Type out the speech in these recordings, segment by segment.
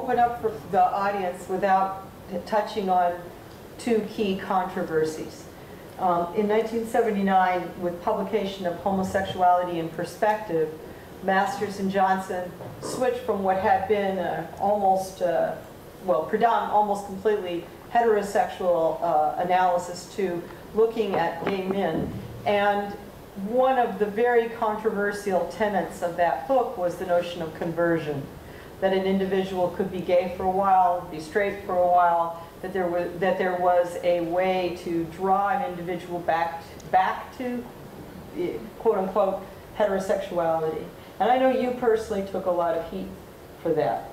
open up for the audience without touching on two key controversies. In 1979, with publication of Homosexuality in Perspective, Masters and Johnson switched from what had been almost completely heterosexual analysis to looking at gay men. And one of the very controversial tenets of that book was the notion of conversion, that an individual could be gay for a while, be straight for a while, that there was a way to draw an individual back to quote-unquote heterosexuality. And I know you personally took a lot of heat for that.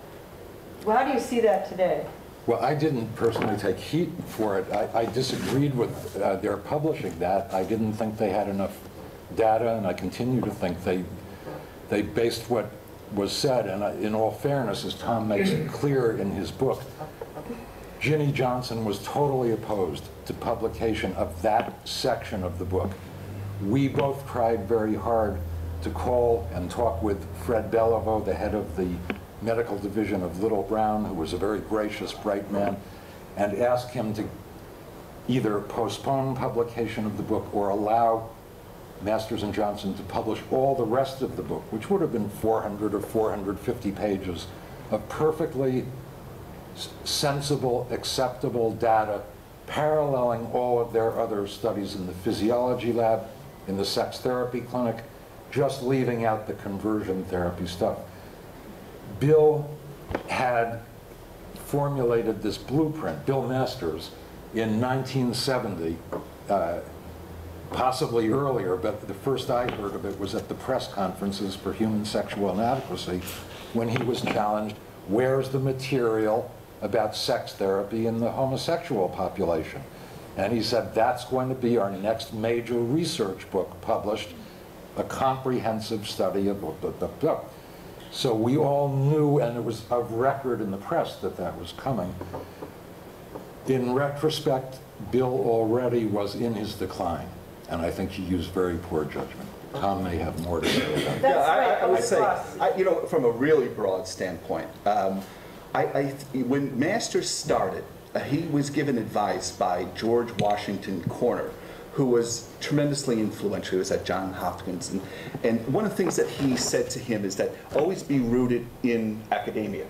Well, how do you see that today? Well, I didn't personally take heat for it. I disagreed with their publishing that. I didn't think they had enough data, and I continue to think they based what was said, and in all fairness, as Tom makes it clear in his book, Ginny Johnson was totally opposed to publication of that section of the book. We both tried very hard to call and talk with Fred Beliveau, the head of the medical division of Little Brown, who was a very gracious, bright man, and ask him to either postpone publication of the book or allow Masters and Johnson to publish all the rest of the book, which would have been 400 or 450 pages of perfectly sensible, acceptable data, paralleling all of their other studies in the physiology lab, in the sex therapy clinic, just leaving out the conversion therapy stuff. Bill had formulated this blueprint, Bill Masters, in 1970, possibly earlier, but the first I heard of it was at the press conferences for human sexual inadequacy, when he was challenged, where's the material about sex therapy in the homosexual population? And he said, that's going to be our next major research book published, a comprehensive study of the. So we all knew, and it was of record in the press, that that was coming. In retrospect, Bill already was in his decline, and I think he used very poor judgment. Tom may have more to say about that. I would say, you know, from a really broad standpoint, when Masters started, he was given advice by George Washington Corner, who was tremendously influential. He was at Johns Hopkins. And one of the things that he said to him is that always be rooted in academia.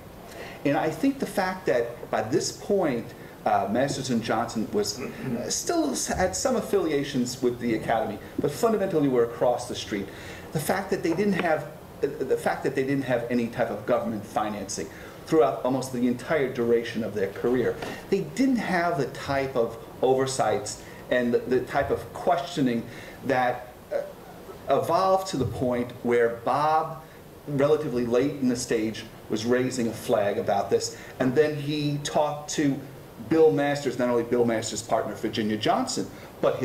And I think the fact that by this point, Masters and Johnson was still had some affiliations with the academy, but fundamentally were across the street. The fact that they didn't have any type of government financing throughout almost the entire duration of their career, they didn't have the type of oversights and the type of questioning that evolved to the point where Bob, relatively late in the stage, was raising a flag about this, and then he talked to Bill Masters, not only Bill Masters' partner Virginia Johnson, but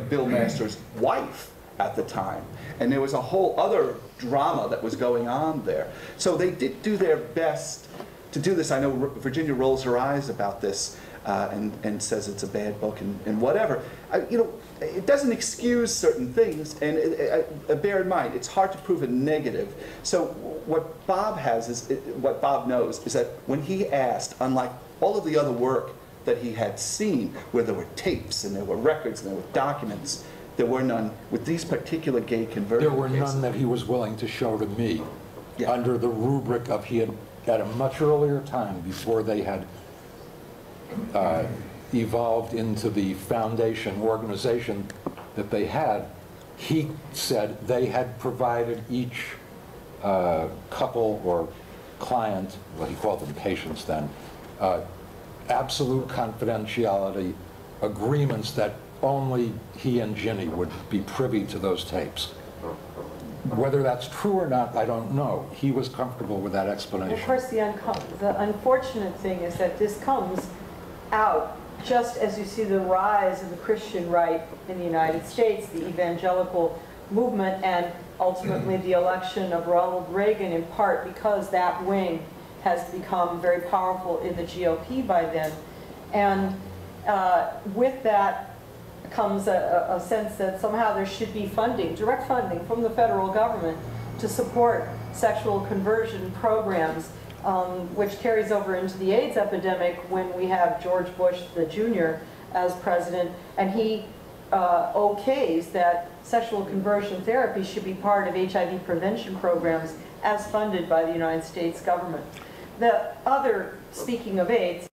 Bill Masters' wife at the time. And there was a whole other drama that was going on there. So they did do their best to do this. I know Virginia rolls her eyes about this and says it's a bad book and whatever. You know, it doesn't excuse certain things, and bear in mind, it's hard to prove a negative. So what Bob has is, what Bob knows is that when he asked, unlike all of the other work that he had seen, where there were tapes and there were records and there were documents, there were none with these particular gay conversion There were cases. none that he was willing to show to me, Yeah. under the rubric of he had, at a much earlier time, before they had evolved into the foundation organization that they had, he said they had provided each couple or client, well, he called them patients then, absolute confidentiality agreements that only he and Ginny would be privy to those tapes. Whether that's true or not, I don't know. He was comfortable with that explanation. Of course, the unfortunate thing is that this comes out just as you see the rise of the Christian right in the United States, the evangelical movement, and ultimately the election of Ronald Reagan, in part because that wing has become very powerful in the GOP by then. And with that comes a sense that somehow there should be funding, direct funding from the federal government to support sexual conversion programs. which carries over into the AIDS epidemic when we have George Bush the Jr. as president, and he okays that sexual conversion therapy should be part of HIV prevention programs as funded by the United States government. The other, speaking of AIDS,